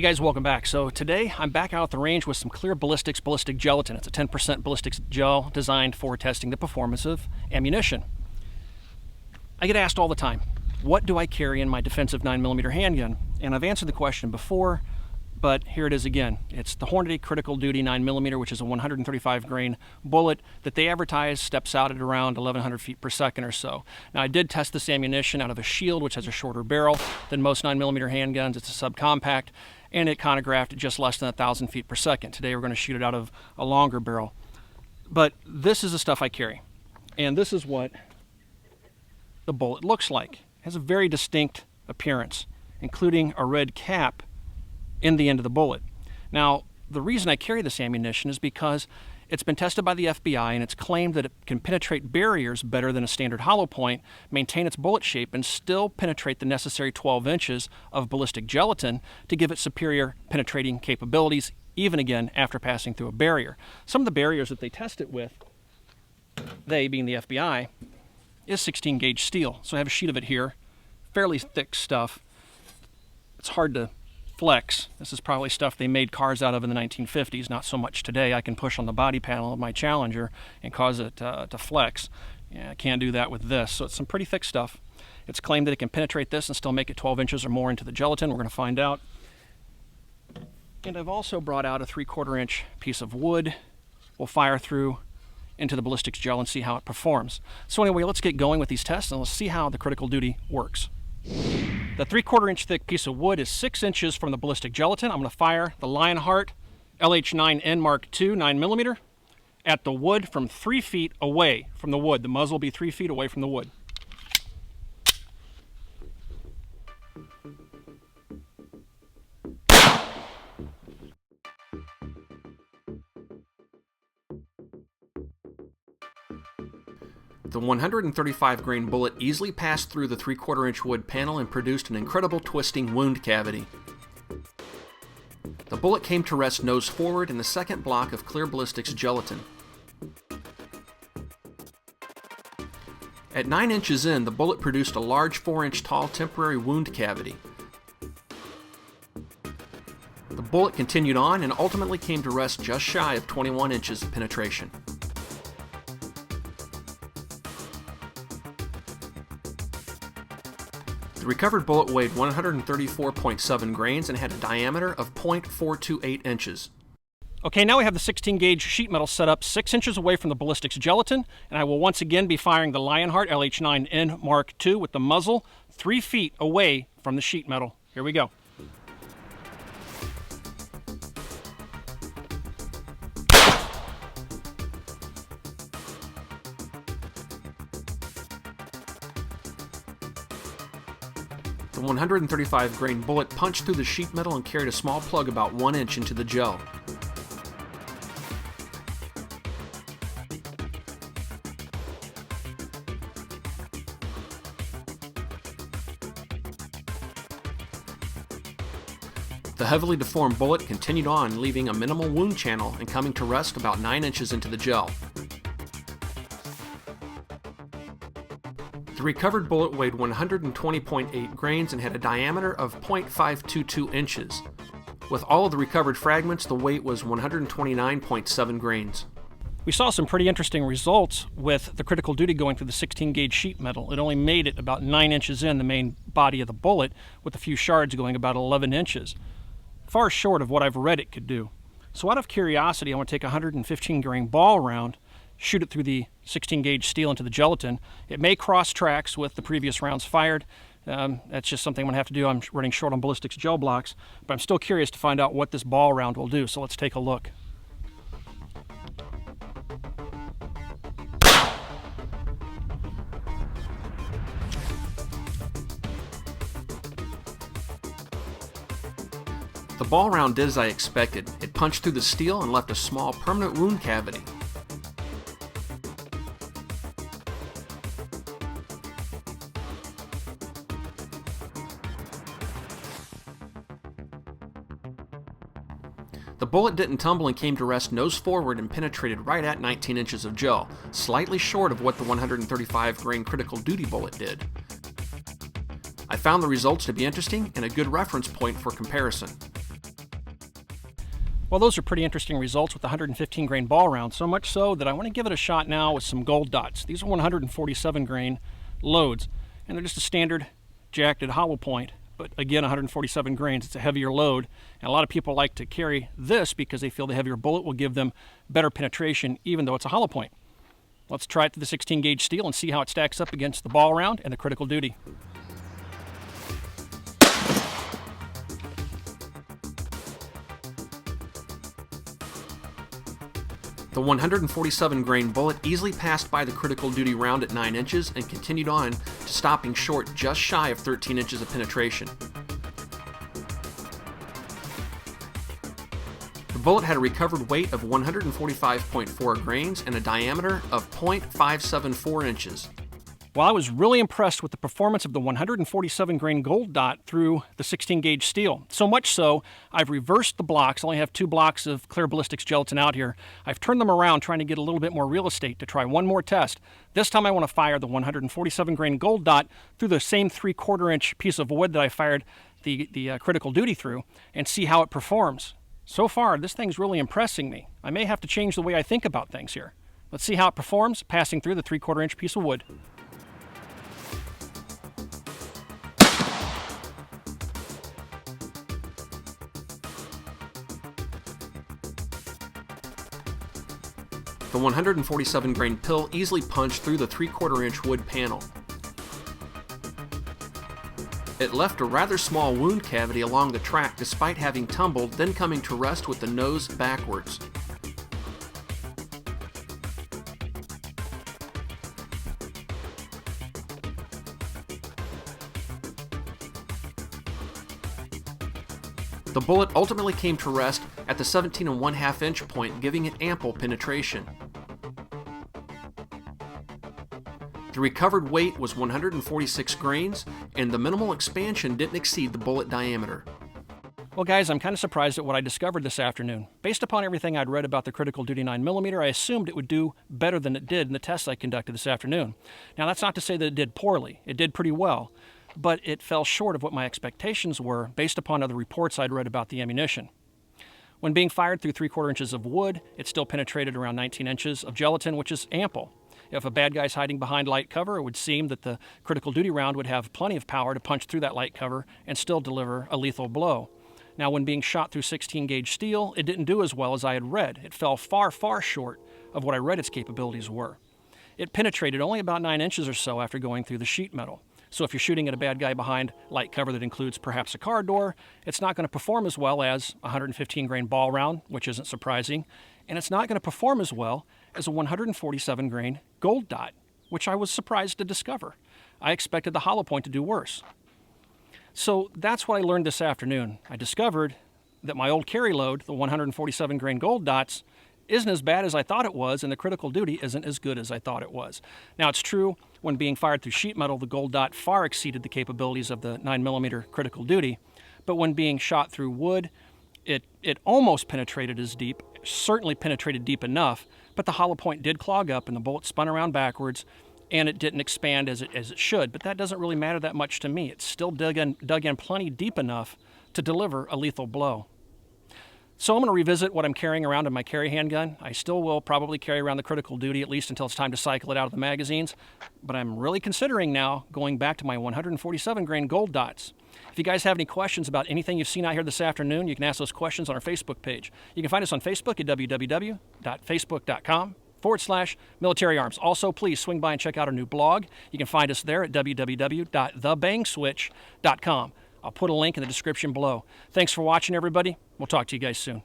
Hey guys, welcome back. So today I'm back out at the range with some clear ballistic gelatin. It's a 10% ballistics gel designed for testing the performance of ammunition. I get asked all the time, what do I carry in my defensive 9mm handgun? And I've answered the question before, but here it is again. It's the Hornady Critical Duty 9mm, which is a 135 grain bullet that they advertise steps out at around 1,100 feet per second or so. Now I did test this ammunition out of a Shield, which has a shorter barrel than most 9mm handguns. It's a subcompact, and it chronographed at just less than 1,000 feet per second. Today we're going to shoot it out of a longer barrel. But this is the stuff I carry. And this is what the bullet looks like. It has a very distinct appearance, including a red cap in the end of the bullet. Now, the reason I carry this ammunition is because it's been tested by the FBI and it's claimed that it can penetrate barriers better than a standard hollow point, maintain its bullet shape, and still penetrate the necessary 12 inches of ballistic gelatin to give it superior penetrating capabilities, even again after passing through a barrier. Some of the barriers that they test it with, they being the FBI, is 16 gauge steel. So I have a sheet of it here, fairly thick stuff. It's hard to flex. This is probably stuff they made cars out of in the 1950s, not so much today. I can push on the body panel of my Challenger and cause it to flex. Yeah, I can't do that with this. So it's some pretty thick stuff. It's claimed that it can penetrate this and still make it 12 inches or more into the gelatin. We're going to find out. And I've also brought out a 3/4 inch piece of wood. We'll fire through into the ballistics gel and see how it performs. So anyway, let's get going with these tests and let's see how the Critical Duty works. The 3/4 inch thick piece of wood is 6 inches from the ballistic gelatin. I'm going to fire the Lionheart LH9N Mark II 9mm at the wood from 3 feet away from the wood. The muzzle will be 3 feet away from the wood. The 135 grain bullet easily passed through the 3/4 inch wood panel and produced an incredible twisting wound cavity. The bullet came to rest nose forward in the second block of clear ballistics gelatin. At 9 inches in, the bullet produced a large 4-inch tall temporary wound cavity. The bullet continued on and ultimately came to rest just shy of 21 inches of penetration. The recovered bullet weighed 134.7 grains and had a diameter of 0.428 inches. Okay, now we have the 16 gauge sheet metal set up 6 inches away from the ballistics gelatin, and I will once again be firing the Lionheart LH9N Mark II with the muzzle 3 feet away from the sheet metal. Here we go. The 135 grain bullet punched through the sheet metal and carried a small plug about 1 inch into the gel. The heavily deformed bullet continued on, leaving a minimal wound channel and coming to rest about 9 inches into the gel. The recovered bullet weighed 120.8 grains and had a diameter of 0.522 inches. With all of the recovered fragments, the weight was 129.7 grains. We saw some pretty interesting results with the Critical Duty going through the 16 gauge sheet metal. It only made it about 9 inches in the main body of the bullet, with a few shards going about 11 inches. Far short of what I've read it could do. So out of curiosity, I want to take a 115 grain ball round, shoot it through the 16 gauge steel into the gelatin. It may cross tracks with the previous rounds fired. That's just something I'm going to have to do. I'm running short on ballistics gel blocks, but I'm still curious to find out what this ball round will do, so let's take a look. The ball round did as I expected. It punched through the steel and left a small permanent wound cavity. The bullet didn't tumble and came to rest nose forward and penetrated right at 19 inches of gel, slightly short of what the 135 grain Critical Duty bullet did. I found the results to be interesting and a good reference point for comparison. Well, those are pretty interesting results with the 115 grain ball round, so much so that I want to give it a shot now with some gold dots. These are 147 grain loads, and they're just a standard jacketed hollow point, but again, 147 grains. It's a heavier load, and a lot of people like to carry this because they feel the heavier bullet will give them better penetration even though it's a hollow point. Let's try it to the 16 gauge steel and see how it stacks up against the ball round and the critical duty. The 147 grain bullet easily passed by the critical duty round at 9 inches and continued on to stopping short just shy of 13 inches of penetration. The bullet had a recovered weight of 145.4 grains and a diameter of 0.574 inches. Well, I was really impressed with the performance of the 147 grain gold dot through the 16 gauge steel. So much so, I've reversed the blocks. I only have 2 blocks of clear ballistics gelatin out here. I've turned them around trying to get a little bit more real estate to try one more test. This time I want to fire the 147 grain gold dot through the same 3/4 inch piece of wood that I fired the critical duty through and see how it performs. So far, this thing's really impressing me. I may have to change the way I think about things here. Let's see how it performs passing through the 3/4 inch piece of wood. The 147 grain pill easily punched through the 3/4 inch wood panel. It left a rather small wound cavity along the track despite having tumbled, then coming to rest with the nose backwards. The bullet ultimately came to rest at the 17 1/2 inch point, giving it ample penetration. The recovered weight was 146 grains, and the minimal expansion didn't exceed the bullet diameter. Well guys, I'm kind of surprised at what I discovered this afternoon. Based upon everything I'd read about the critical duty 9mm, I assumed it would do better than it did in the tests I conducted this afternoon. Now that's not to say that it did poorly. It did pretty well, but it fell short of what my expectations were based upon other reports I'd read about the ammunition. When being fired through 3/4 inches of wood, it still penetrated around 19 inches of gelatin, which is ample. If a bad guy's hiding behind light cover, it would seem that the critical duty round would have plenty of power to punch through that light cover and still deliver a lethal blow. Now, when being shot through 16 gauge steel, it didn't do as well as I had read. It fell far, far short of what I read its capabilities were. It penetrated only about 9 inches or so after going through the sheet metal. So if you're shooting at a bad guy behind light cover that includes perhaps a car door, it's not going to perform as well as a 115 grain ball round, which isn't surprising, and it's not going to perform as well as a 147 grain gold dot, which I was surprised to discover. I expected the hollow point to do worse. So that's what I learned this afternoon. I discovered that my old carry load, the 147 grain gold dots, isn't as bad as I thought it was, and the critical duty isn't as good as I thought it was. Now, it's true, when being fired through sheet metal, the gold dot far exceeded the capabilities of the 9mm critical duty, but when being shot through wood, it almost penetrated as deep, certainly penetrated deep enough, but the hollow point did clog up and the bullet spun around backwards, and it didn't expand as it should. But that doesn't really matter that much to me. It's still dug in plenty deep enough to deliver a lethal blow. So I'm going to revisit what I'm carrying around in my carry handgun. I still will probably carry around the critical duty at least until it's time to cycle it out of the magazines, but I'm really considering now going back to my 147 grain gold dots. If you guys have any questions about anything you've seen out here this afternoon, you can ask those questions on our Facebook page. You can find us on Facebook at www.facebook.com/military arms. Also, please swing by and check out our new blog. You can find us there at www.thebangswitch.com. I'll put a link in the description below. Thanks for watching, everybody. We'll talk to you guys soon.